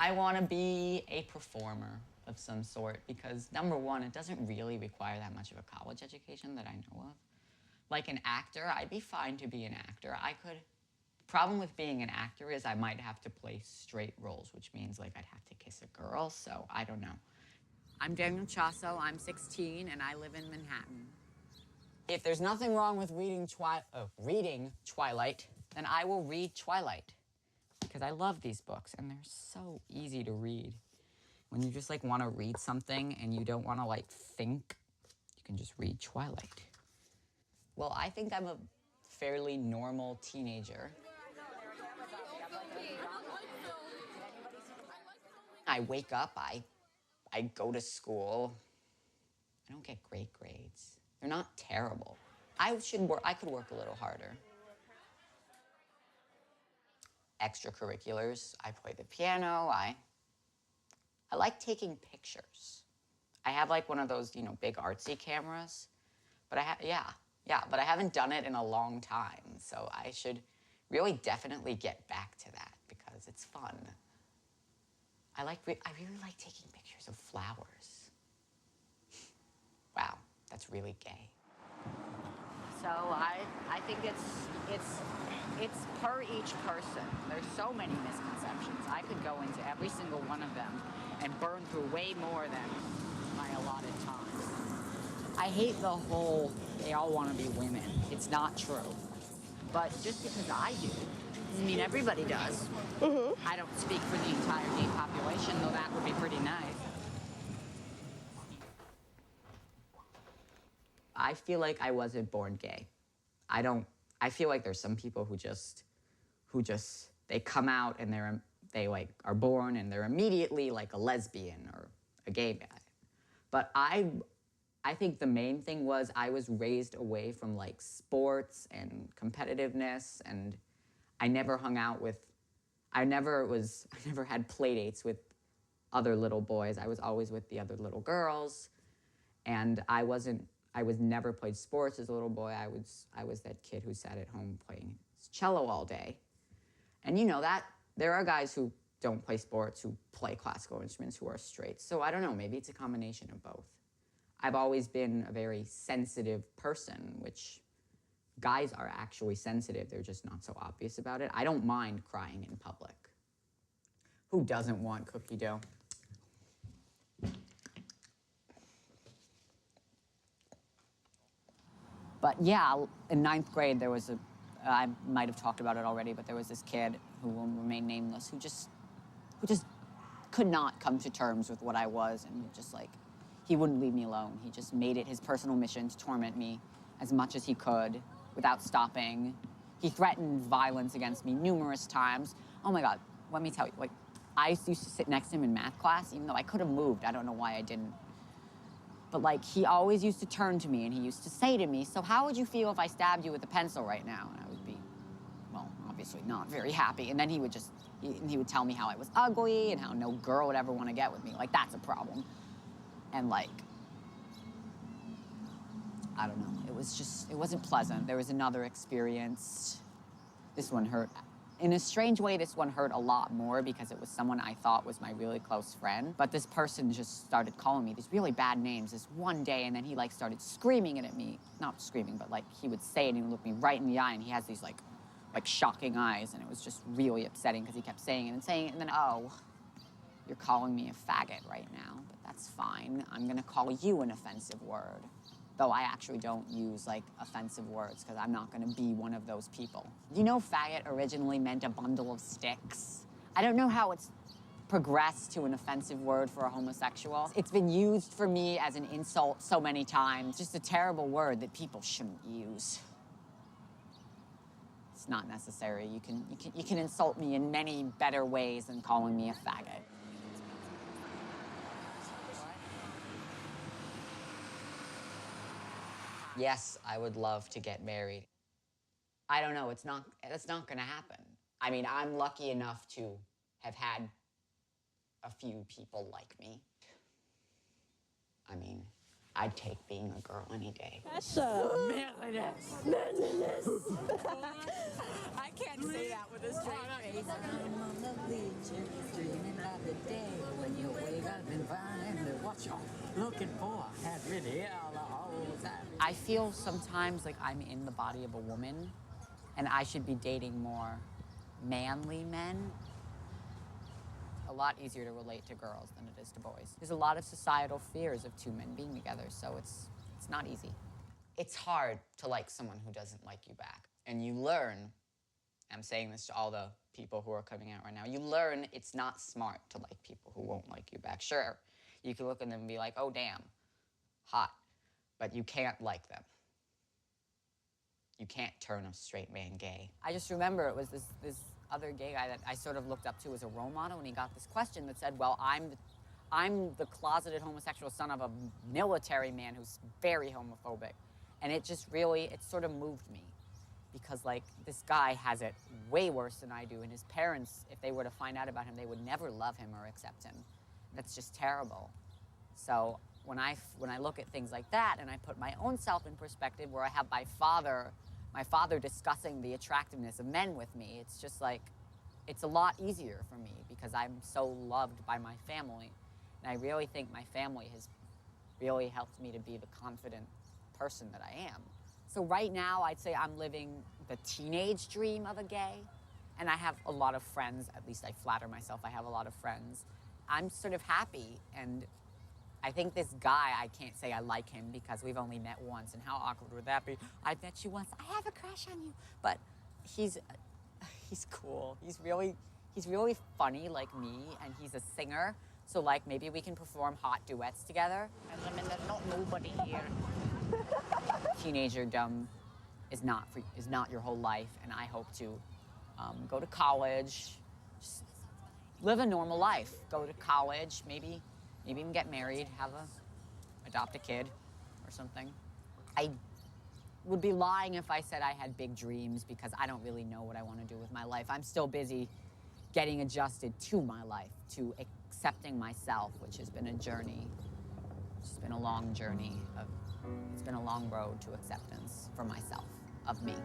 I want to be a performer of some sort because, number one, it doesn't really require that much of a college education that I know of. Like an actor, I'd be fine to be an actor. Problem with being an actor is I might have to play straight roles, which means like I'd have to kiss a girl, so I don't know. I'm Daniel Chasso, I'm 16, and I live in Manhattan. If there's nothing wrong with reading Twilight, then I will read Twilight. Because I love these books, and they're so easy to read. When you just like want to read something and you don't want to like think, you can just read Twilight. Well, I think I'm a fairly normal teenager. I wake up, I go to school. I don't get great grades. They're not terrible. I could work a little harder. Extracurriculars, I play the piano, I like taking pictures. I have like one of those, you know, big artsy cameras, but but I haven't done it in a long time, so I should really definitely get back to that because it's fun. I really like taking pictures of flowers. Wow, that's really gay. So I think it's per each person. There's so many misconceptions. I could go into every single one of them and burn through way more than my allotted time. I hate the whole, they all want to be women. It's not true. But just because I do, doesn't mean everybody does. Mm-hmm. I don't speak for the entire gay population, though that would be pretty nice. I feel like I wasn't born gay. I feel like there's some people who they come out and they like are born and they're immediately like a lesbian or a gay guy. But I think the main thing was I was raised away from like sports and competitiveness, and I never hung out with, I never had play dates with other little boys. I was always with the other little girls, and I never played sports as a little boy. I was that kid who sat at home playing cello all day. And you know that there are guys who don't play sports, who play classical instruments, who are straight. So I don't know, maybe it's a combination of both. I've always been a very sensitive person, which guys are actually sensitive. They're just not so obvious about it. I don't mind crying in public. Who doesn't want cookie dough? But yeah, in 9th grade, there was I might have talked about it already, but there was this kid who will remain nameless who just could not come to terms with what I was, and just like, he wouldn't leave me alone. He just made it his personal mission to torment me as much as he could without stopping. He threatened violence against me numerous times. Oh my God, let me tell you, like, I used to sit next to him in math class, even though I could have moved. I don't know why I didn't. But like, he always used to turn to me and he used to say to me, "So how would you feel if I stabbed you with a pencil right now?" And I would be, well, obviously not very happy. And then he would tell me how I was ugly and how no girl would ever want to get with me. Like, that's a problem. And like, I don't know, it wasn't pleasant. There was another experience. This one hurt. In a strange way, this one hurt a lot more because it was someone I thought was my really close friend. But this person just started calling me these really bad names this one day, and then he like started screaming it at me. Not screaming, but like he would say it and he would look me right in the eye, and he has these like shocking eyes, and it was just really upsetting because he kept saying it and saying it, and then, "Oh, you're calling me a faggot right now, but that's fine. I'm gonna call you an offensive word." Though I actually don't use like offensive words because I'm not gonna be one of those people. You know, faggot originally meant a bundle of sticks. I don't know how it's progressed to an offensive word for a homosexual. It's been used for me as an insult so many times. Just a terrible word that people shouldn't use. It's not necessary. You can insult me in many better ways than calling me a faggot. Yes, I would love to get married. I don't know, that's not gonna happen. I mean, I'm lucky enough to have had a few people like me. I mean, I'd take being a girl any day. Manliness. Manliness. I can't say that with a straight face. the day when you wake up and find that what you're looking for has been here the whole time. I feel sometimes like I'm in the body of a woman and I should be dating more manly men. A lot easier to relate to girls than it is to boys. There's a lot of societal fears of two men being together, so it's not easy. It's hard to like someone who doesn't like you back. And you learn, I'm saying this to all the people who are coming out right now, you learn it's not smart to like people who won't like you back. Sure, you can look at them and be like, oh, damn, hot, but you can't like them. You can't turn a straight man gay. I just remember it was this other gay guy that I sort of looked up to as a role model, and he got this question that said, well, I'm the closeted homosexual son of a military man who's very homophobic. And it just really, it sort of moved me. Because like, this guy has it way worse than I do, and his parents, if they were to find out about him, they would never love him or accept him. That's just terrible. So when I look at things like that, and I put my own self in perspective, where I have my father discussing the attractiveness of men with me, it's just like, it's a lot easier for me because I'm so loved by my family. And I really think my family has really helped me to be the confident person that I am. So right now, I'd say I'm living the teenage dream of a gay. And I have a lot of friends, at least I flatter myself, I have a lot of friends. I'm sort of happy, and I think this guy, I can't say I like him because we've only met once, and how awkward would that be? I met you once, I have a crush on you. But he's cool. He's really funny like me, and he's a singer. So like maybe we can perform hot duets together. And I mean, there's not nobody here. Teenagerdom is not your whole life, and I hope to go to college, just live a normal life. Go to college, maybe even get married, adopt a kid or something. I would be lying if I said I had big dreams because I don't really know what I want to do with my life. I'm still busy getting adjusted to my life, to accepting myself, which has been a journey. It's been a long journey. It's been a long road to acceptance for myself, of me.